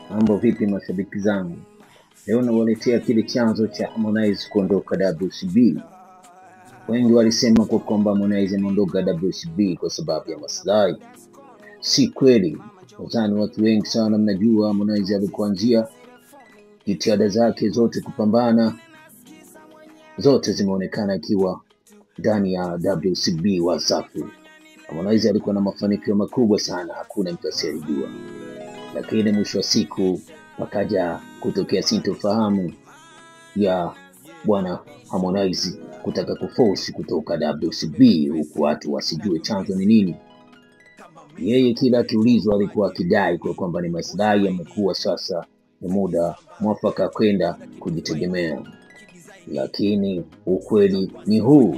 Mambo vipi mashabiki zangu? Leo nawaletea kile chanzo cha Harmonize kuondoka WCB. Wengi walisema kwa kwamba Harmonize ameondoka WCB kwa sababu ya maslahi. Si kweli. Nadhani watu wengi sana mnajua Harmonize alikuanzia jitihada zake zote kupambana, zote zimeonekana akiwa ndani ya WCB Wasafi. Harmonize alikuwa na mafanikio makubwa sana, hakuna mtu asiyejua. Lakini mwisho wa siku pakaja kutokea sintofahamu ya bwana Harmonize kutaka kuforce kutoka WCB, huku watu wasijue chanzo ni nini. Yeye kila akiulizwa alikuwa akidai kwa kwamba ni maslahi yamekuwa sasa ni muda mwafaka kwenda kujitegemea. Lakini ukweli ni huu: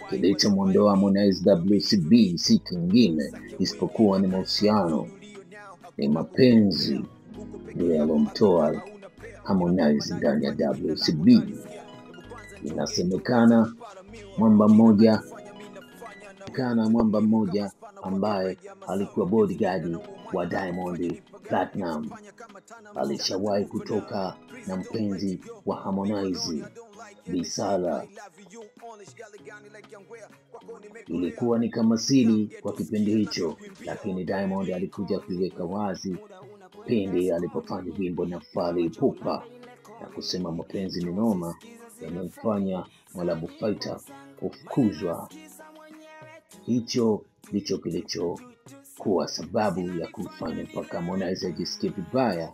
kilichomwondoa Harmonize WCB si kingine isipokuwa ni mahusiano, ni mapenzi ndio yalomtoa Harmonize ndani ya WCB. Inasemekana mwamba mmoja ambaye alikuwa bodyguard wa Diamond Platinum alishawahi kutoka na mpenzi wa Harmonize, Bi Sala. Ilikuwa ni kama siri kwa kipindi hicho, lakini Diamond alikuja kuiweka wazi pindi alipofanya wimbo na Fally Ipupa na kusema mapenzi ni noma, yamemfanya Mwalabu Fighter kufukuzwa. Hicho ndicho kilichokuwa sababu ya kumfanya mpaka Harmonize ajisikie vibaya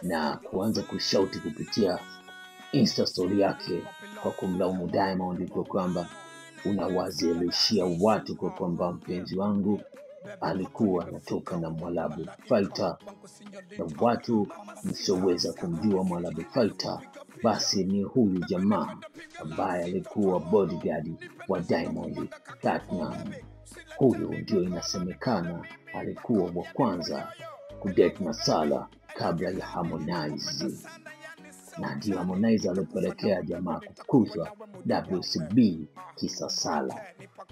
na kuanza kushauti kupitia Insta story yake kwa kumlaumu Diamond kwa kwamba unawazeleshia watu kwa kwamba mpenzi wangu alikuwa anatoka na Mwalabu Fighter, na watu msioweza kumjua Mwalabu Fighter basi ni huyu jamaa ambaye alikuwa bodyguard wa Diamond Platinum. Huyu ndio inasemekana alikuwa wa kwanza kudate na Sala kabla ya Harmonize, na ndio Harmonize alipelekea jamaa kufukuzwa WCB kisa Sala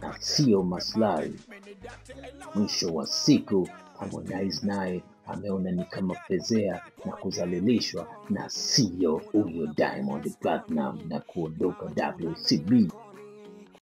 na sio maslahi. Mwisho wa siku Harmonize naye ameona ni kama fezea na kuzalilishwa na sio huyo Diamond Platinum na kuondoka WCB.